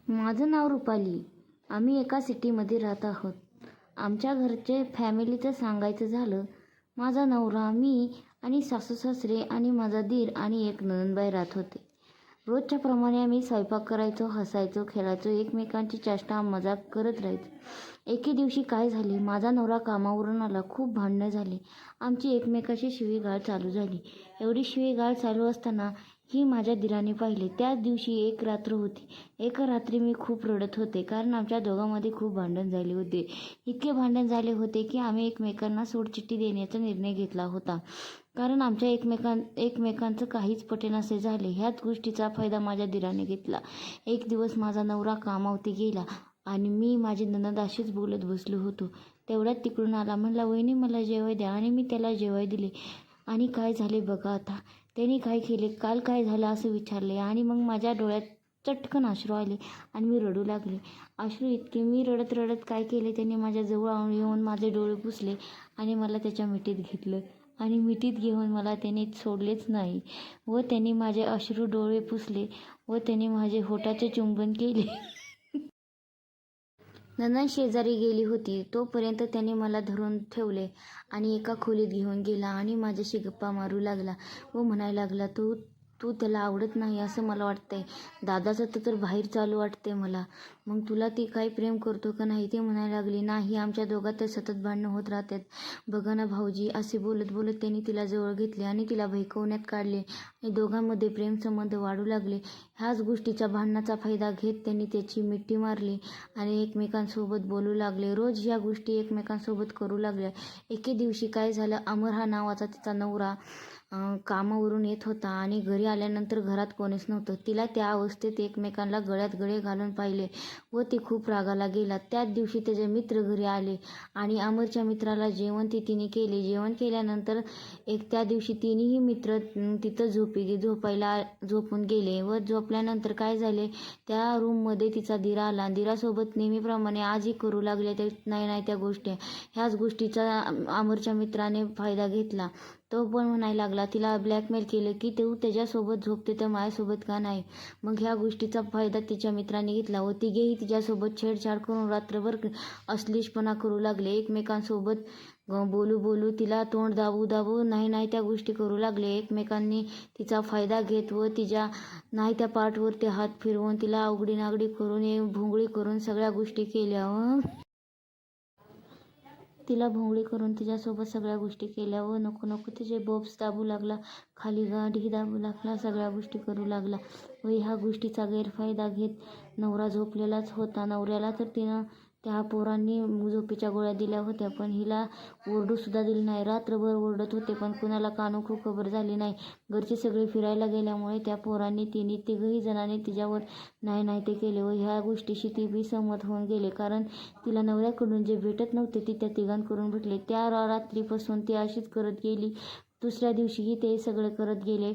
माझं नाव रुपाली. आम्ही एका सिटीमध्ये राहत आहोत. आमच्या घरचे फॅमिलीचं सांगायचं झालं, माझा नवरा, मी आणि सासू-सासरे आणि माझा दीर आणि एक नणंदबाई राहत होते. रोजच्या प्रमाणे आम्ही स्वयंपाक करायचो, हसायचो, खेळायचो, एकमेकांची चेष्टा मजाक करत राहायचो. एके दिवशी काय झाले, माझा नवरा कामावरून आला. खूप भांडणं झाली. आमची एकमेकाशी शिवीगाळ चालू झाली. एवढी शिवीगाळ चालू असताना ही माझ्या दिराने पाहिले. त्याच दिवशी एक रात्र होती. एका रात्री मी खूप रडत होते, कारण आमच्या दोघांमध्ये खूप भांडण झाले होते. इतके भांडण झाले होते की आम्ही एकमेकांना सोडचिठ्ठी देण्याचा निर्णय घेतला होता, कारण आमच्या एकमेकांचं काहीच पटेनासे झाले. ह्याच गोष्टीचा फायदा माझ्या दिराने घेतला. एक दिवस माझा नवरा कामावरती गेला आणि मी माझी नणंद अशीच बोलत बसलो होतो. तेवढ्यात तिकडून आला. म्हणला, वहिनी मला जेवाय द्या. आणि मी त्याला जेवाय दिले. आणि काय झाले बघा आता. त्यांनी काय केले, काल काय झालं असं विचारले. आणि मग माझ्या डोळ्यात चटकन अश्रू आले आणि मी रडू लागले. अश्रू इतके, मी रडत रडत काय केले, त्यांनी माझ्या जवळ येऊन माझे डोळे पुसले आणि मला त्याच्या मिठीत घेतलं. आणि मिठीत घेऊन मला त्याने सोडलेच नाही व त्यांनी माझे अश्रू डोळे पुसले व त्यांनी माझे होठाचे चुंबन केले. नणंद शेजारी गेली होती, तोपर्यंत त्याने मला धरून ठेवले आणि एका खोलीत घेऊन गेला आणि माझ्याशी गप्पा मारू लागला व म्हणायला लागला, तू त्याला आवडत नाही असं मला वाटतंय. दादाचं तर बाहेर चालू वाटतंय मला. मग तुला ती काही प्रेम करतो का नाही? ती म्हणायला लागली, नाही, आमच्या दोघात तर सतत भांडणं होत राहतात. बघा ना भाऊजी. असे बोलत बोलत त्यांनी तिला जवळ घेतले आणि तिला भैकवण्यात काढले आणि दोघांमध्ये प्रेमसंबंध वाढू लागले. ह्याच गोष्टीचा, भांडणाचा फायदा घेत त्यांनी त्याची मिठी मारली आणि एकमेकांसोबत बोलू लागले. रोज ह्या गोष्टी एकमेकांसोबत करू लागल्या. एके दिवशी काय झालं, अमर हा नावाचा तिचा नवरा कामावरून येत होता आणि घरी आल्यानंतर घरात कोणीच नव्हतं. तिला त्या अवस्थेत एकमेकांना गळ्यात गळे घालून पाहिले व ती खूप रागाला गेला. त्याच दिवशी त्याचे मित्र घरी आले आणि अमरच्या मित्राला जेवण तिने केले. जेवण केल्यानंतर त्या दिवशी तिन्ही मित्र तिथं झोपून गेले व झोपल्यानंतर काय झाले, त्या रूममध्ये तिचा दिरा आला. दिरासोबत नेहमीप्रमाणे आजही करू लागले नाही त्या गोष्टी. ह्याच गोष्टीचा अमरच्या मित्राने फायदा घेतला. तो पण म्हणायला लागला, तिला ब्लॅकमेल केले की तू त्याच्यासोबत झोपते तर माझ्यासोबत का नाही. मग ह्या गोष्टीचा फायदा तिच्या मित्राने घेतला व तिघेही तिच्यासोबत छेडछाड करून रात्रभर अश्लीलपणा करू लागले. एकमेकांसोबत बोलू तिला तोंड दाबू नाही त्या गोष्टी करू लागले. एकमेकांनी तिचा फायदा घेत व तिच्या नाही त्या पार्टवरती हात फिरवून तिला अवघडी करून भोंगळी करून सगळ्या गोष्टी केल्या व तिला भोंगळी करून तिच्यासोबत सगळ्या गोष्टी केल्या व नको तिचे बोब्स दाबू लागला, खाली गाठी दाबू लागला, सगळ्या गोष्टी करू लागला व ह्या गोष्टीचा गैरफायदा घेत नवरा झोपलेलाच होता. नवऱ्याला तर तिनं त्या पोरांनी झोपेच्या गोळ्या दिल्या होत्या, पण हिला ओरडूसुद्धा दिली नाही. रात्रभर ओरडत होते, पण कुणाला कानोखू खबर झाली नाही. घरचे सगळे फिरायला गेल्यामुळे त्या पोरांनी तिघही जणांनी तिच्यावर नाही ते केले व ह्या गोष्टीशी ती बी सहमत होऊन गेले, कारण तिला नवऱ्याकडून जे भेटत नव्हते ते त्या तिघांकडून भेटले. त्या रात्रीपासून ती अशीच करत गेली. दुसऱ्या दिवशीही ते सगळे करत गेले.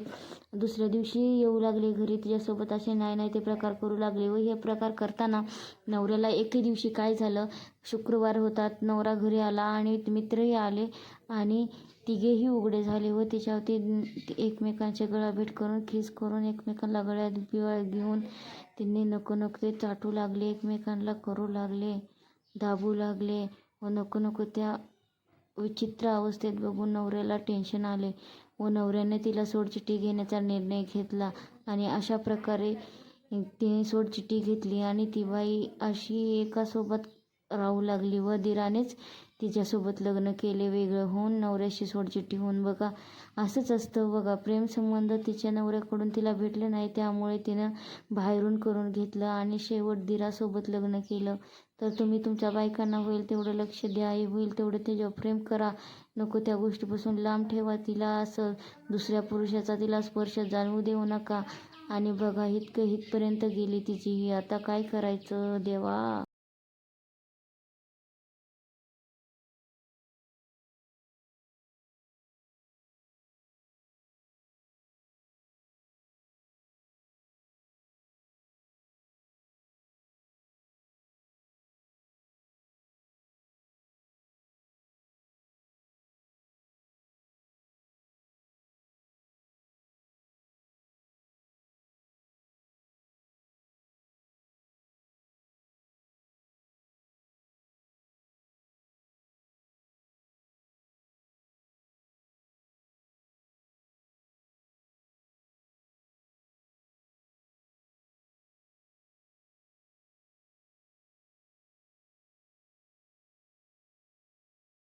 दुसऱ्या दिवशी येऊ लागले घरी, तिच्यासोबत असे नाही ते प्रकार करू लागले व हे प्रकार करताना नवऱ्याला एके दिवशी काय झालं, शुक्रवार होता, नवरा घरी आला आणि मित्रही आले आणि तिघेही उघडे झाले व तिच्यावरती एकमेकांचे गळाभेट करून किस करून एकमेकांना गळ्यात घेऊन त्यांनी नको ते चाटू लागले, एकमेकांना करू लागले, दाबू लागले व नको त्या विचित्र अवस्थेत बघून नवऱ्याला टेन्शन आले व नवऱ्याने तिला सोडचिठ्ठी घेण्याचा निर्णय घेतला आणि अशा प्रकारे तिने सोडचिठ्ठी घेतली आणि ती बाई अशी एकासोबत राहू लागली व दिरानेच तिच्यासोबत लग्न केले, वेगळं होऊन, नवऱ्याशी सोडचिठ्ठी होऊन. बघा, असंच असतं बघा. प्रेमसंबंध तिच्या नवऱ्याकडून तिला भेटले नाही, त्यामुळे तिनं बाहेरून करून घेतलं आणि शेवट दिरासोबत लग्न केलं. तर तुम्ही तुमच्या बायकांना होईल तेवढं लक्ष द्या, होईल तेवढं त्याच्यावर प्रेम करा, नको त्या गोष्टीपासून लांब ठेवा. तिला असं दुसऱ्या पुरुषाचा तिला स्पर्श जाणवू देऊ नका. आणि बघा, इथपर्यंत गेली तिची ही. आता काय करायचं देवा.